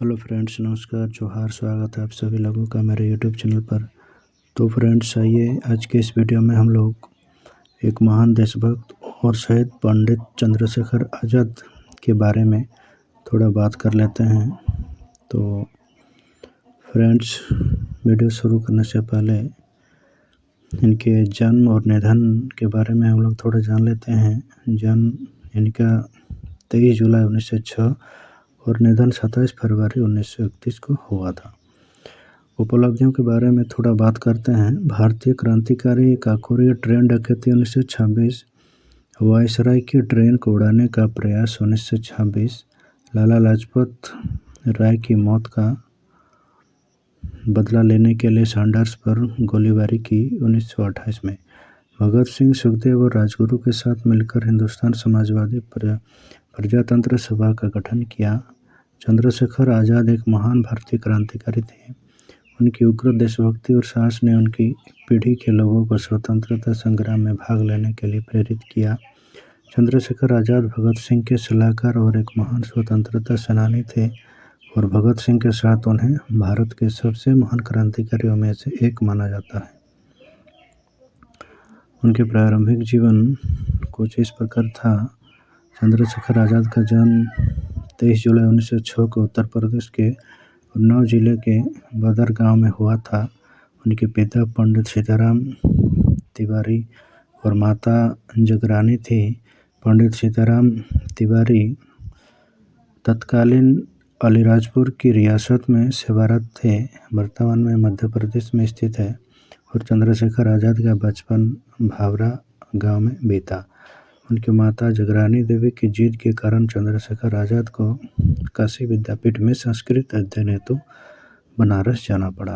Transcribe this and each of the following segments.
Hello friends, नमस्कार, जोहार, स्वागत है आप सभी लोगों का मेरे यूट्यूब चैनल पर। तो फ्रेंड्स, आइए आज के इस वीडियो में हम लोग एक महान देशभक्त और शहीद पंडित चंद्रशेखर आज़ाद के बारे में थोड़ा बात कर लेते हैं। तो फ्रेंड्स, वीडियो शुरू करने से पहले इनके जन्म और निधन के बारे में हम लोग थोड़ा जान लेते हैं। जन्म इनका 23 जुलाई 1906 और निधन 27 फरवरी 1931 को हुआ था। उपलब्धियों के बारे में थोड़ा बात करते हैं। भारतीय क्रांतिकारी काकोरी ट्रेन डकैती 1926, वायसराय की ट्रेन को उड़ाने का प्रयास 1926, लाला लाजपत राय की मौत का बदला लेने के लिए सैंडर्स पर गोलीबारी की 1928 में, भगत सिंह, सुखदेव और राजगुरु के साथ मिलकर हिंदुस्तान समाजवादी प्रजातंत्र सभा का गठन किया। चंद्रशेखर आज़ाद एक महान भारतीय क्रांतिकारी थे। उनकी उग्र देशभक्ति और साहस ने उनकी पीढ़ी के लोगों को स्वतंत्रता संग्राम में भाग लेने के लिए प्रेरित किया। चंद्रशेखर आज़ाद भगत सिंह के सलाहकार और एक महान स्वतंत्रता सेनानी थे और भगत सिंह के साथ उन्हें भारत के सबसे महान क्रांतिकारियों में से एक माना जाता है। उनके प्रारंभिक जीवन कुछ इस प्रकार था। चंद्रशेखर आज़ाद का जन्म 23 जुलाई 1906 को उत्तर प्रदेश के उन्नाव जिले के बदर गांव में हुआ था। उनके पिता पंडित सीताराम तिवारी और माता जगरानी थी। पंडित सीताराम तिवारी तत्कालीन अलीराजपुर की रियासत में सेवारत थे, वर्तमान में मध्य प्रदेश में स्थित है। और चंद्रशेखर आज़ाद का बचपन भावरा गांव में बीता। उनकी माता जगरानी देवी की जिद के कारण चंद्रशेखर आज़ाद को काशी विद्यापीठ में संस्कृत अध्ययन हेतु बनारस जाना पड़ा।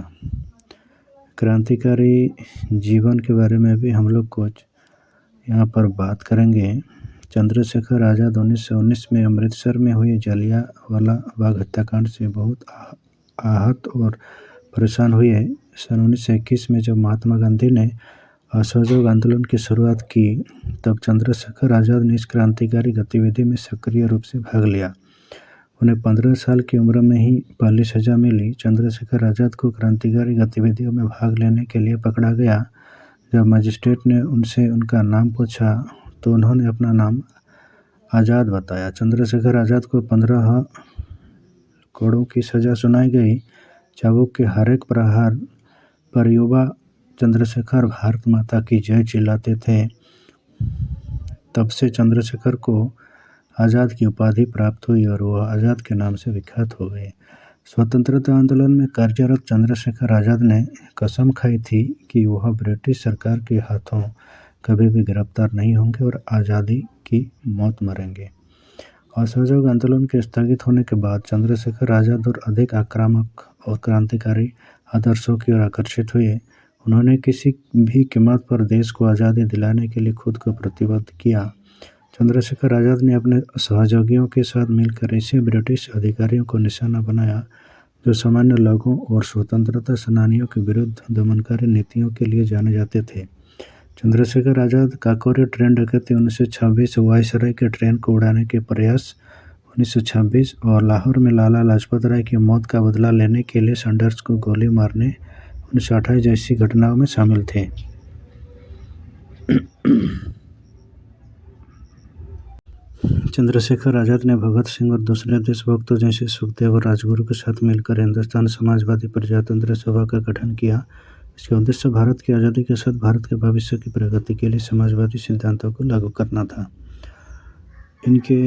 क्रांतिकारी जीवन के बारे में भी हम लोग कुछ यहाँ पर बात करेंगे। चंद्रशेखर आज़ाद 1919 में अमृतसर में हुई जलियांवाला बाग हत्याकांड से बहुत आहत और परेशान हुए। सन 1921 में जब महात्मा गांधी ने असहयोग आंदोलन की शुरुआत की, तब चंद्रशेखर आज़ाद ने इस क्रांतिकारी गतिविधि में सक्रिय रूप से भाग लिया। उन्हें 15 साल की उम्र में ही पहली सजा मिली। चंद्रशेखर आज़ाद को क्रांतिकारी गतिविधियों में भाग लेने के लिए पकड़ा गया। जब मजिस्ट्रेट ने उनसे उनका नाम पूछा तो उन्होंने अपना नाम आज़ाद बताया। चंद्रशेखर आज़ाद को 15 कोड़ों की सजा सुनाई गई। चाबुक के हर एक प्रहार पर युवा चंद्रशेखर भारत माता की जय चिल्लाते थे। तब से चंद्रशेखर को आज़ाद की उपाधि प्राप्त हुई और वह आज़ाद के नाम से विख्यात हो गए। स्वतंत्रता आंदोलन में कार्यरत चंद्रशेखर आज़ाद ने कसम खाई थी कि वह ब्रिटिश सरकार के हाथों कभी भी गिरफ्तार नहीं होंगे और आज़ादी की मौत मरेंगे। असहयोग आंदोलन के स्थगित होने के बाद चंद्रशेखर आज़ाद और अधिक आक्रामक और क्रांतिकारी आदर्शों की ओर आकर्षित हुए। उन्होंने किसी भी कीमत पर देश को आज़ादी दिलाने के लिए खुद को प्रतिबद्ध किया। चंद्रशेखर आज़ाद ने अपने सहयोगियों के साथ मिलकर ऐसे ब्रिटिश अधिकारियों को निशाना बनाया जो सामान्य लोगों और स्वतंत्रता सेनानियों के विरुद्ध दमनकारी नीतियों के लिए जाने जाते थे। चंद्रशेखर आज़ाद काकोरी ट्रेन डकैती 1926, वायसराय के ट्रेन को उड़ाने के प्रयास 1926 और लाहौर में लाला लाजपत राय की मौत का बदला लेने के लिए सैंडर्स को गोली मारने 1928 जैसी घटनाओं में शामिल थे। चंद्रशेखर आज़ाद ने भगत सिंह और दूसरे देशभक्तों जैसे सुखदेव और राजगुरु के साथ मिलकर हिंदुस्तान समाजवादी प्रजातंत्र सभा का गठन किया। इसका उद्देश्य भारत की आज़ादी के साथ भारत के भविष्य की प्रगति के लिए समाजवादी सिद्धांतों को लागू करना था। इनके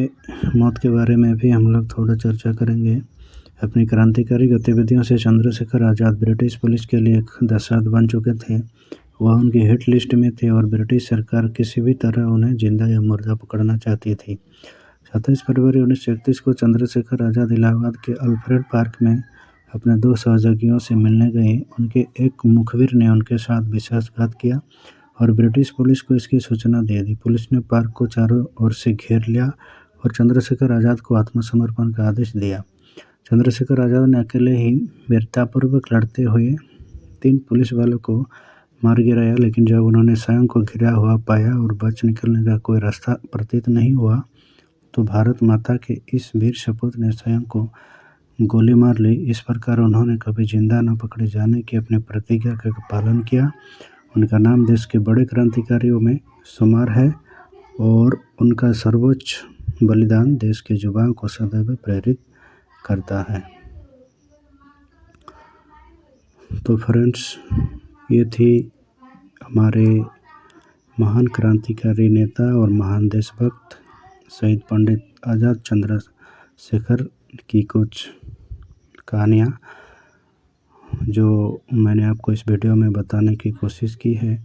मौत के बारे में भी हम लोग थोड़ा चर्चा करेंगे। अपनी क्रांतिकारी गतिविधियों से चंद्रशेखर आज़ाद ब्रिटिश पुलिस के लिए एक दहशत बन चुके थे। वह उनकी हिट लिस्ट में थे और ब्रिटिश सरकार किसी भी तरह उन्हें जिंदा या मुर्दा पकड़ना चाहती थी। 27 फरवरी 1931 को चंद्रशेखर आज़ाद इलाहाबाद के अल्फ्रेड पार्क में अपने 2 सहयोगियों से मिलने गए। उनके एक मुखबिर ने उनके साथ विश्वासघात किया और ब्रिटिश पुलिस को इसकी सूचना दे दी। पुलिस ने पार्क को चारों ओर से घेर लिया और चंद्रशेखर आज़ाद को आत्मसमर्पण का आदेश दिया। चंद्रशेखर आज़ाद ने अकेले ही वीरतापूर्वक लड़ते हुए 3 पुलिस वालों को मार गिराया, लेकिन जब उन्होंने स्वयं को घिरा हुआ पाया और बच निकलने का कोई रास्ता प्रतीत नहीं हुआ, तो भारत माता के इस वीर सपूत ने स्वयं को गोली मार ली। इस प्रकार उन्होंने कभी जिंदा न पकड़े जाने की अपनी प्रतिज्ञा का पालन किया। उनका नाम देश के बड़े क्रांतिकारियों में शुमार है और उनका सर्वोच्च बलिदान देश के युवाओं को सदैव प्रेरित करता है। तो फ्रेंड्स, ये थी हमारे महान क्रांतिकारी नेता और महान देशभक्त शहीद पंडित आज़ाद चंद्रशेखर की कुछ कहानियाँ जो मैंने आपको इस वीडियो में बताने की कोशिश की है।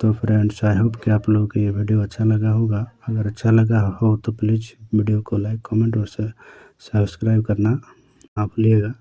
तो फ्रेंड्स, आई होप कि आप लोगों को ये वीडियो अच्छा लगा होगा। अगर अच्छा लगा हो तो प्लीज़ वीडियो को लाइक, कमेंट और सब्सक्राइब करना ना भूलिएगा।